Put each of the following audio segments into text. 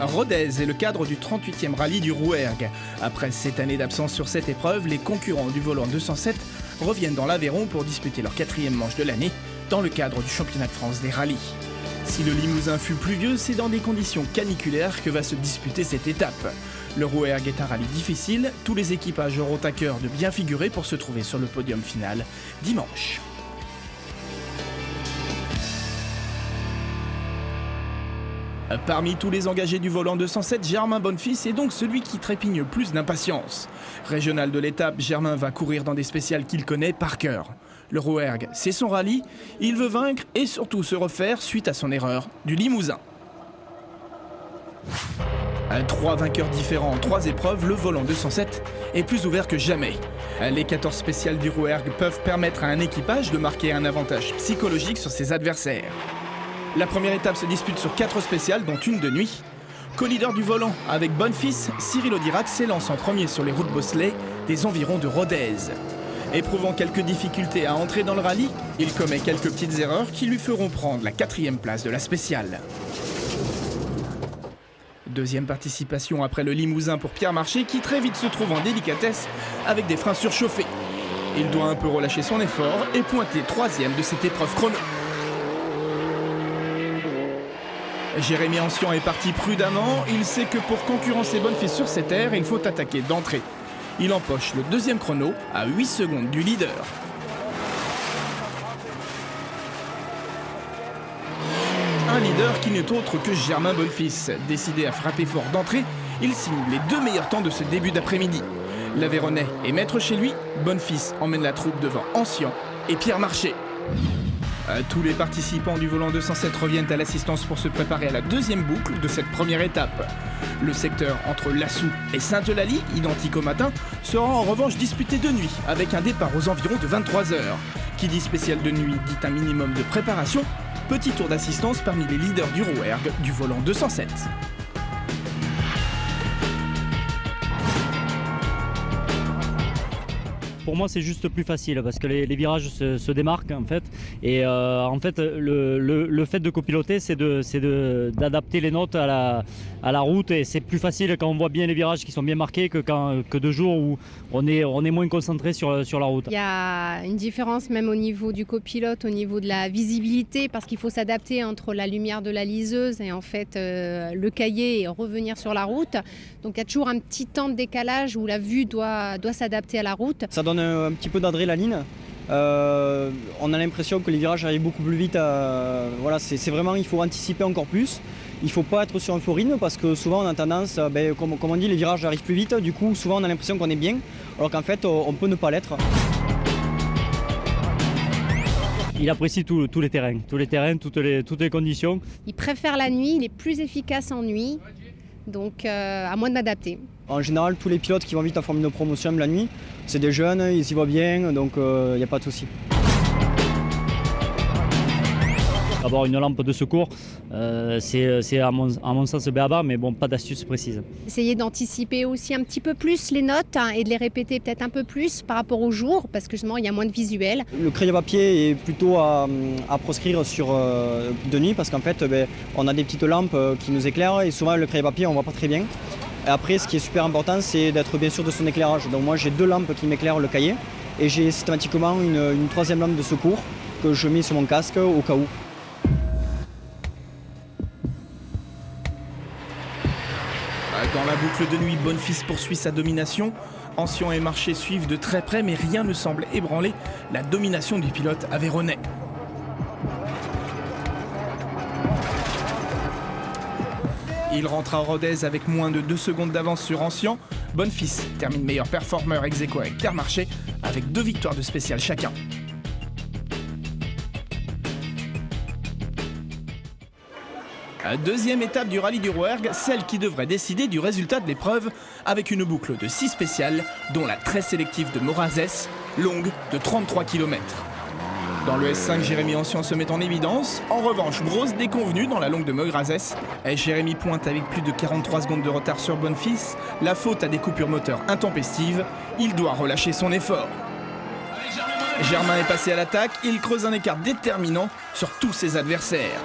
Rodez est le cadre du 38e rallye du Rouergue. Après 7 années d'absence sur cette épreuve, les concurrents du volant 207 reviennent dans l'Aveyron pour disputer leur 4e manche de l'année dans le cadre du championnat de France des rallyes. Si le Limousin fut pluvieux, c'est dans des conditions caniculaires que va se disputer cette étape. Le Rouergue est un rallye difficile, tous les équipages auront à cœur de bien figurer pour se trouver sur le podium final dimanche. Parmi tous les engagés du volant 207, Germain Bonnefils est donc celui qui trépigne le plus d'impatience. Régional de l'étape, Germain va courir dans des spéciales qu'il connaît par cœur. Le Rouergue, c'est son rallye, il veut vaincre et surtout se refaire suite à son erreur du Limousin. 3 vainqueurs différents en 3 épreuves, le volant 207 est plus ouvert que jamais. Les 14 spéciales du Rouergue peuvent permettre à un équipage de marquer un avantage psychologique sur ses adversaires. La première étape se dispute sur 4 spéciales, dont une de nuit. Co-leader du volant avec Bonnefils, Cyril Audirac s'élance en premier sur les routes bosselées des environs de Rodez. Éprouvant quelques difficultés à entrer dans le rallye, il commet quelques petites erreurs qui lui feront prendre la 4e place de la spéciale. Deuxième participation après le Limousin pour Pierre Marché qui très vite se trouve en délicatesse avec des freins surchauffés. Il doit un peu relâcher son effort et pointer 3e de cette épreuve chrono. Jérémy Ancian est parti prudemment, il sait que pour concurrencer Bonnefils sur cette aire, il faut attaquer d'entrée. Il empoche le 2e chrono à 8 secondes du leader. Un leader qui n'est autre que Germain Bonnefils. Décidé à frapper fort d'entrée, il signe les 2 meilleurs temps de ce début d'après-midi. L'Aveyronnais est maître chez lui, Bonnefils emmène la troupe devant Ancian et Pierre Marché. Tous les participants du volant 207 reviennent à l'assistance pour se préparer à la 2e boucle de cette première étape. Le secteur entre Lassou et Sainte-Eulalie, identique au matin, sera en revanche disputé de nuit, avec un départ aux environs de 23h. Qui dit spécial de nuit dit un minimum de préparation. Petit tour d'assistance parmi les leaders du Rouergue du volant 207. Pour moi, c'est juste plus facile parce que les virages se démarquent en fait. Et en fait, le fait de copiloter, c'est d'adapter les notes à la route. Et c'est plus facile quand on voit bien les virages qui sont bien marqués que de jours où on est moins concentré sur la route. Il y a une différence même au niveau du copilote, au niveau de la visibilité, parce qu'il faut s'adapter entre la lumière de la liseuse et en fait le cahier et revenir sur la route. Donc il y a toujours un petit temps de décalage où la vue doit s'adapter à la route. Ça donne un petit peu d'adrénaline. On a l'impression que les virages arrivent beaucoup plus vite. Voilà, c'est vraiment, il faut anticiper encore plus. Il ne faut pas être sur un forine parce que souvent on a tendance, comme on dit, les virages arrivent plus vite. Du coup, souvent on a l'impression qu'on est bien, alors qu'en fait, on peut ne pas l'être. Il apprécie tous les terrains, toutes les conditions. Il préfère la nuit, il est plus efficace en nuit. Donc à moi de m'adapter. En général, tous les pilotes qui vont vite en Formule 1 Promotion la nuit, c'est des jeunes, ils y voient bien, donc il n'y a pas de souci. Avoir une lampe de secours, c'est à mon sens béaba, mais bon, pas d'astuce précise. Essayer d'anticiper aussi un petit peu plus les notes et de les répéter peut-être un peu plus par rapport au jour, parce que justement il y a moins de visuel. Le crayon à papier est plutôt à proscrire de nuit, parce qu'en fait on a des petites lampes qui nous éclairent et souvent le crayon à papier on ne voit pas très bien. Et après, ce qui est super important, c'est d'être bien sûr de son éclairage. Donc moi j'ai 2 lampes qui m'éclairent le cahier et j'ai systématiquement une 3e lampe de secours que je mets sur mon casque au cas où. Dans la boucle de nuit, Bonnefils poursuit sa domination. Ancian et Marché suivent de très près, mais rien ne semble ébranler la domination du pilote aveyronnais. Il rentre à Rodez avec moins de 2 secondes d'avance sur Ancian. Bonnefils termine meilleur performeur ex aequo avec Pierre Marché, avec 2 victoires de spécial chacun. Deuxième étape du rallye du Rouergue, celle qui devrait décider du résultat de l'épreuve, avec une boucle de 6 spéciales, dont la très sélective de Morazès, longue de 33 km. Dans le S5, Jérémy Ancian se met en évidence. En revanche, grosse déconvenue dans la longue de Morazès. Jérémy pointe avec plus de 43 secondes de retard sur Bonnefils. La faute à des coupures moteurs intempestives. Il doit relâcher son effort. Germain est passé à l'attaque. Il creuse un écart déterminant sur tous ses adversaires.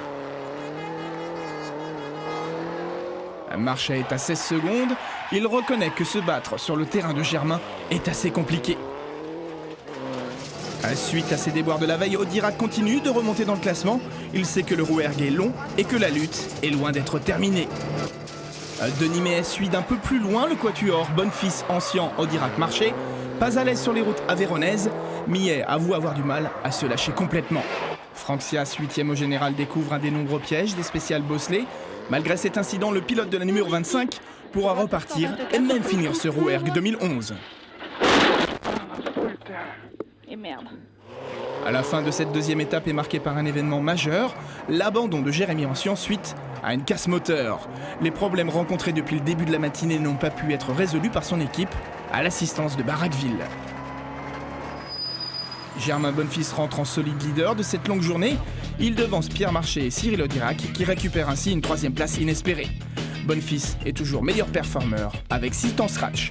Marchais est à 16 secondes. Il reconnaît que se battre sur le terrain de Germain est assez compliqué. Suite à ses déboires de la veille, Audirac continue de remonter dans le classement. Il sait que le Rouergue est long et que la lutte est loin d'être terminée. Denis Méhet suit d'un peu plus loin le quatuor Bonfils, Ancien, Audirac, Marchais. Pas à l'aise sur les routes aveyronaises, Méhet avoue avoir du mal à se lâcher complètement. Franck Sias, 8e au général, découvre un des nombreux pièges des spéciales Bosselet. Malgré cet incident, le pilote de la numéro 25 pourra repartir et même finir ce Rouergue 2011. Et merde. À la fin de cette deuxième étape est marquée par un événement majeur, l'abandon de Jérémy Ancien suite à une casse moteur. Les problèmes rencontrés depuis le début de la matinée n'ont pas pu être résolus par son équipe, à l'assistance de Barraqueville. Germain Bonfils rentre en solide leader de cette longue journée. Il devance Pierre Marchais et Cyril Audirac qui récupèrent ainsi une 3e place inespérée. Bonfils est toujours meilleur performeur avec 6 temps scratch.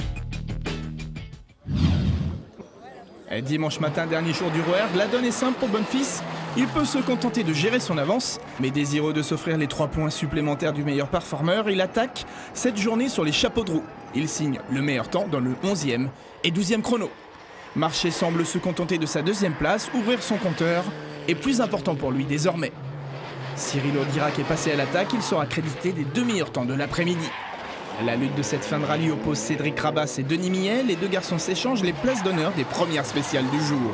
Et dimanche matin, dernier jour du Rouergue, la donne est simple pour Bonfils. Il peut se contenter de gérer son avance, mais désireux de s'offrir les 3 points supplémentaires du meilleur performeur, il attaque cette journée sur les chapeaux de roue. Il signe le meilleur temps dans le 11e et 12e chrono. Marchais semble se contenter de sa 2e place, ouvrir son compteur est plus important pour lui désormais. Cyril Audirac est passé à l'attaque, il sera crédité des 2 meilleurs temps de l'après-midi. La lutte de cette fin de rallye oppose Cédric Rabas et Denis Méhet. Les 2 garçons s'échangent les places d'honneur des premières spéciales du jour.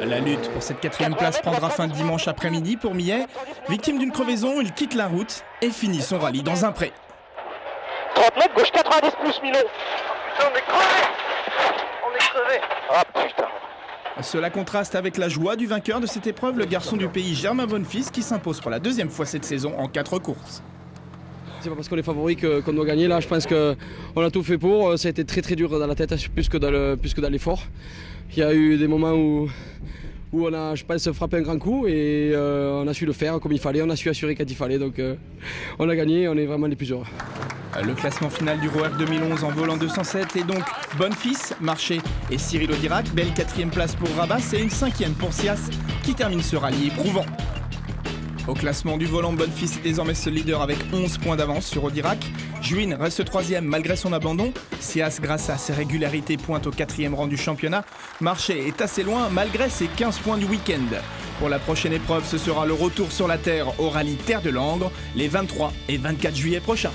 La lutte pour cette 4e place prendra fin dimanche après-midi pour Méhet. Victime d'une crevaison, il quitte la route et finit son rallye dans un pré. 30 mètres, gauche 90 plus Milo. Putain, on est crevé. On est crevé. Ah putain. Cela contraste avec la joie du vainqueur de cette épreuve, le garçon du pays Germain Bonfils, qui s'impose pour la 2e fois cette saison en 4 courses. C'est pas parce qu'on est favori qu'on doit gagner. Là, je pense qu'on a tout fait pour. Ça a été très très dur dans la tête, plus que dans l'effort. Il y a eu des moments où on a, je pense, frappé un grand coup et on a su le faire comme il fallait. On a su assurer quand il fallait. Donc on a gagné. On est vraiment les plus heureux. Le classement final du Rouergue 2011 en volant 207 est donc Bonfils, Marchais et Cyril Audirac. Belle 4e place pour Rabas et une 5e pour Sias qui termine ce rallye éprouvant. Au classement du volant, Bonfils est désormais seul leader avec 11 points d'avance sur Audirac. Juin reste 3e malgré son abandon. Sias, grâce à ses régularités, pointe au 4e rang du championnat. Marchais est assez loin malgré ses 15 points du week-end. Pour la prochaine épreuve, ce sera le retour sur la terre au rallye Terre de Langres les 23 et 24 juillet prochains.